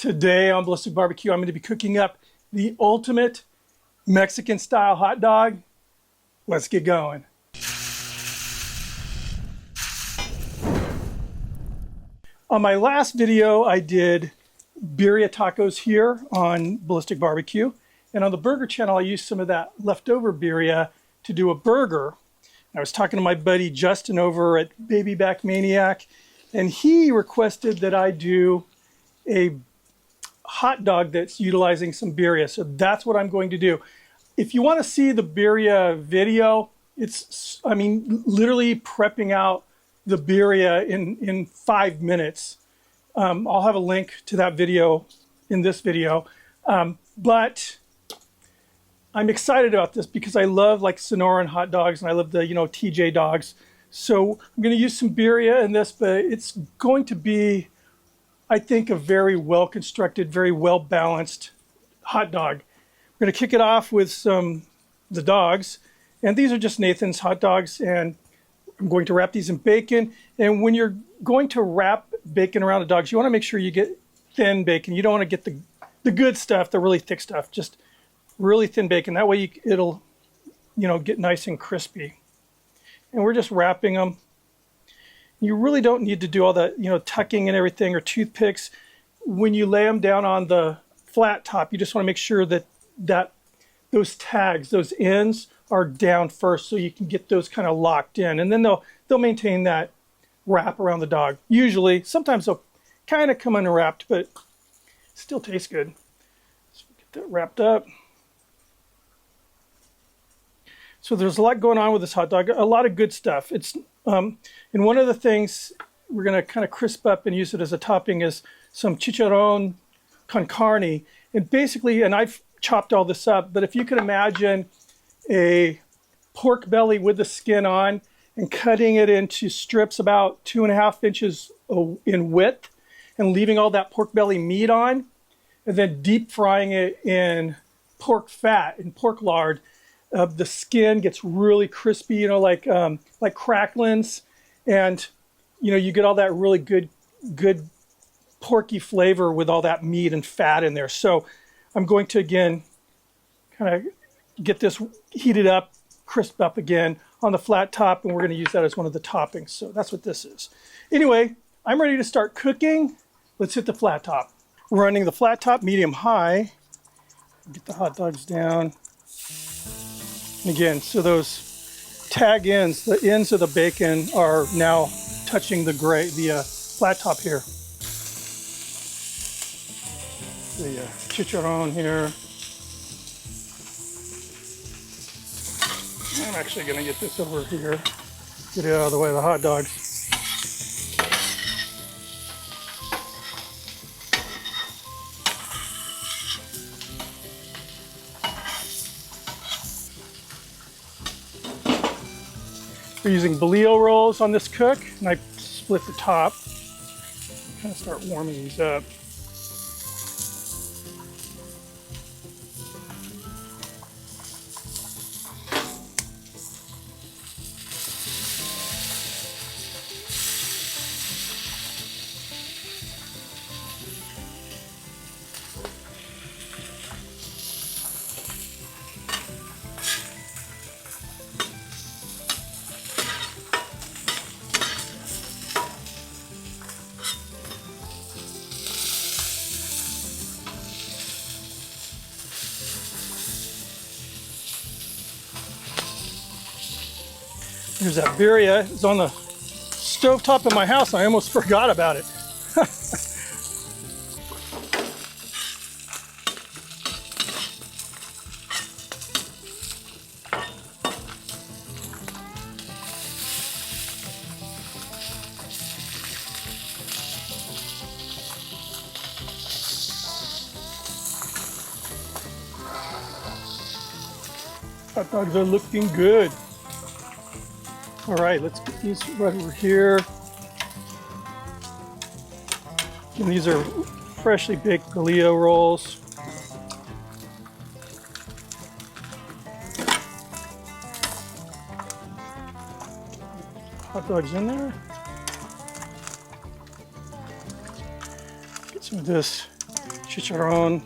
Today on Ballistic Barbecue, I'm going to be cooking up the ultimate Mexican style hot dog. Let's get going. On my last video, I did birria tacos here on Ballistic Barbecue. And on the burger channel, I used some of that leftover birria to do a burger. I was talking to my buddy Justin over at Baby Back Maniac, and he requested that I do a hot dog that's utilizing some birria. So that's what I'm going to do. If you want to see the birria video, it's, literally prepping out the birria in 5 minutes. I'll have a link to that video in this video. But I'm excited about this because I love like Sonoran hot dogs and I love the, TJ dogs. So I'm going to use some birria in this, but it's going to be, I think, a very well constructed, very well balanced hot dog. We're going to kick it off with the dogs, and these are just Nathan's hot dogs, and I'm going to wrap these in bacon. And when you're going to wrap bacon around the dogs, you want to make sure you get thin bacon. You don't want to get the good stuff, the really thick stuff, just really thin bacon. That way it'll get nice and crispy. And we're just wrapping them. You really don't need to do all that, tucking and everything or toothpicks. When you lay them down on the flat top, you just want to make sure that those tags, those ends are down first so you can get those kind of locked in. And then they'll maintain that wrap around the dog. Usually, sometimes they'll kind of come unwrapped, but still tastes good. So get that wrapped up. So there's a lot going on with this hot dog, a lot of good stuff. It's and one of the things we're going to kind of crisp up and use it as a topping is some chicharrone con carne. And basically, and I've chopped all this up, but if you can imagine a pork belly with the skin on and cutting it into strips about 2.5 inches in width and leaving all that pork belly meat on, and then deep frying it in pork fat, in pork lard. The skin gets really crispy, like cracklins, and you get all that really good porky flavor with all that meat and fat in there. So I'm going to again kind of get this heated up, crisped up again on the flat top, and we're going to use that as one of the toppings. So that's what this is. Anyway, I'm ready to start cooking. Let's hit the flat top. We're running the flat top medium high. Get the hot dogs down. And again, so those tag ends, the ends of the bacon are now touching the flat top here. The chicharron here. I'm actually going to get this over here, get it out of the way of the hot dogs. We're using bolillo rolls on this cook, and I split the top. Kind of start warming these up. Here's that birria. It's on the stovetop in my house, and I almost forgot about it. Hot dogs are looking good. All right, let's get these right over here. And these are freshly baked bolillo rolls. Hot dogs in there. Get some of this chicharrón.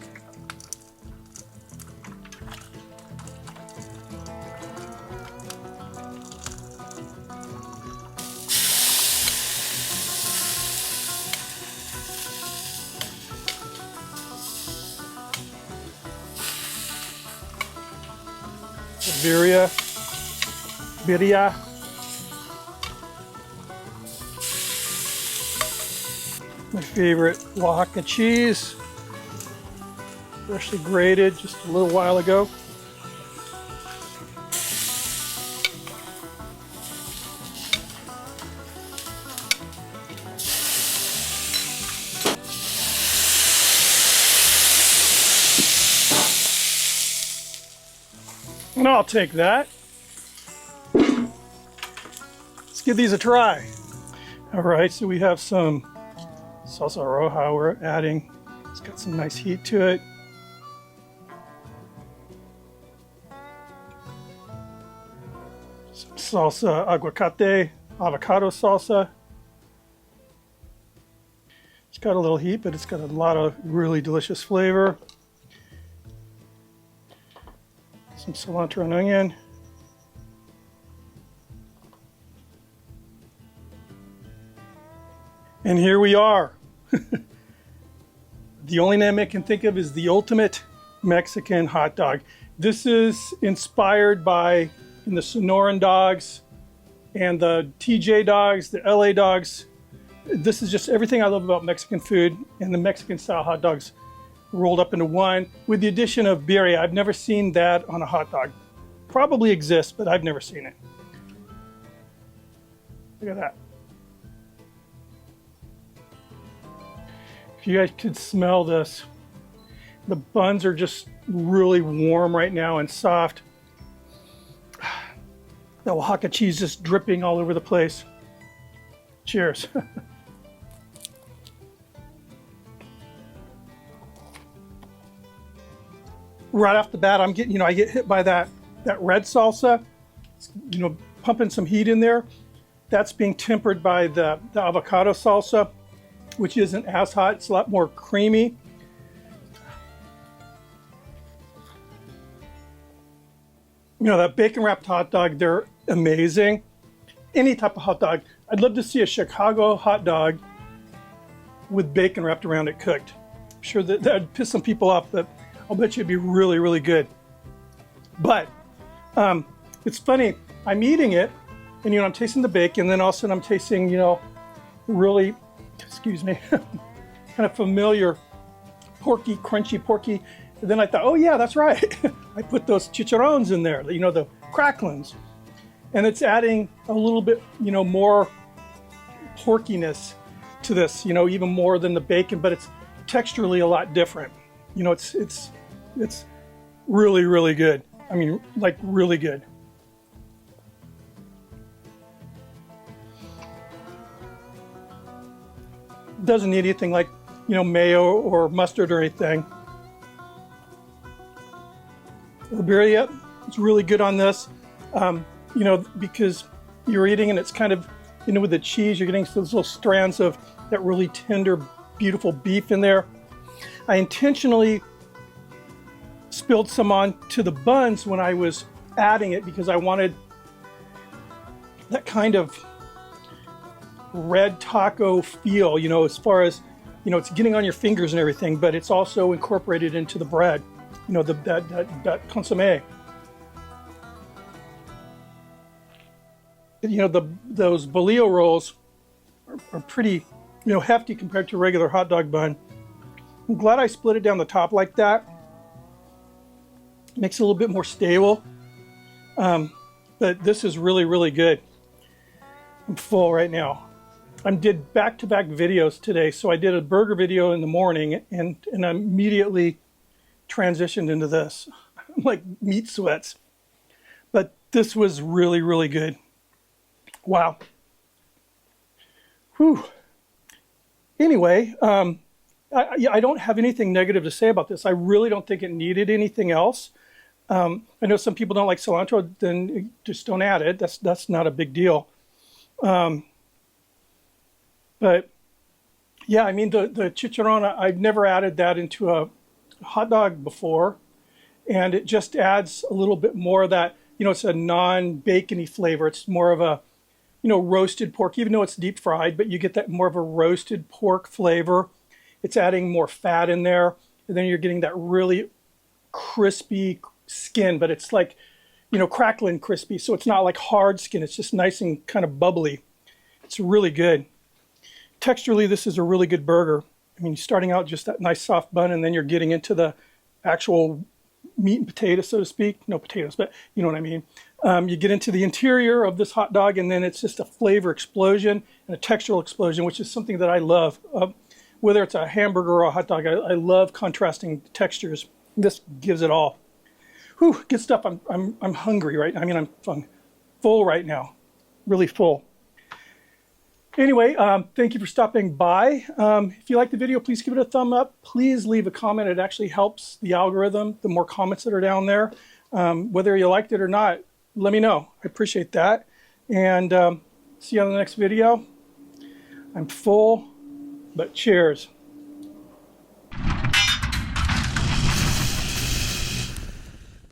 Birria. My favorite Oaxaca cheese, freshly grated just a little while ago. And I'll take that. Let's give these a try. All right, so we have some salsa roja we're adding. It's got some nice heat to it. Some salsa aguacate, avocado salsa. It's got a little heat, but it's got a lot of really delicious flavor. Some cilantro and onion. And here we are. The only name I can think of is the ultimate Mexican hot dog. This is inspired by the Sonoran dogs and the TJ dogs, the LA dogs. This is just everything I love about Mexican food, and the Mexican style hot dogs rolled up into one with the addition of birria. I've never seen that on a hot dog. Probably exists, but I've never seen it. Look at that. If you guys could smell this, the buns are just really warm right now and soft. The Oaxaca cheese just dripping all over the place. Cheers. Right off the bat, I'm getting, I get hit by that red salsa, pumping some heat in there. That's being tempered by the avocado salsa, which isn't as hot. It's a lot more creamy. That bacon wrapped hot dog, they're amazing. Any type of hot dog. I'd love to see a Chicago hot dog with bacon wrapped around it cooked. I'm sure that'd piss some people off, but I'll bet you it'd be really, really good. But it's funny, I'm eating it, and I'm tasting the bacon, and then all of a sudden I'm tasting, really, excuse me, kind of familiar porky, crunchy porky. And then I thought, oh yeah, that's right. I put those chicharrones in there, the cracklins. And it's adding a little bit, more porkiness to this, even more than the bacon, but it's texturally a lot different. It's really, really good. I mean, like really good. Doesn't need anything like, mayo or mustard or anything. The birria, it's really good on this, because you're eating and it's kind of, with the cheese, you're getting those little strands of that really tender, beautiful beef in there. I intentionally spilled some onto the buns when I was adding it because I wanted that kind of red taco feel, as far as, it's getting on your fingers and everything, but it's also incorporated into the bread, that consommé. Those bolillo rolls are pretty, hefty compared to a regular hot dog bun. I'm glad I split it down the top like that. Makes it a little bit more stable. But this is really, really good. I'm full right now. I did back-to-back videos today. So I did a burger video in the morning and I immediately transitioned into this. I'm like meat sweats. But this was really, really good. Wow. Whew. Anyway, I don't have anything negative to say about this. I really don't think it needed anything else. I know some people don't like cilantro, then just don't add it. That's not a big deal. But Yeah, I mean, the chicharrone, I've never added that into a hot dog before, and it just adds a little bit more of that, it's a non-bacony flavor. It's more of a, roasted pork, even though it's deep fried, but you get that more of a roasted pork flavor. It's adding more fat in there, and then you're getting that really crispy skin, but it's like, crackling crispy, so it's not like hard skin. It's just nice and kind of bubbly. It's really good. Texturally, this is a really good burger. I mean, starting out just that nice soft bun, and then you're getting into the actual meat and potatoes, so to speak. No potatoes, but you know what I mean. You get into the interior of this hot dog, and then it's just a flavor explosion and a textural explosion, which is something that I love. Whether it's a hamburger or a hot dog, I love contrasting textures. This gives it all. Whew, good stuff. I'm hungry right now. I mean, I'm full right now, really full. Anyway, thank you for stopping by. If you like the video, please give it a thumb up. Please leave a comment. It actually helps the algorithm, the more comments that are down there. Whether you liked it or not, let me know. I appreciate that. And see you on the next video. I'm full, but cheers.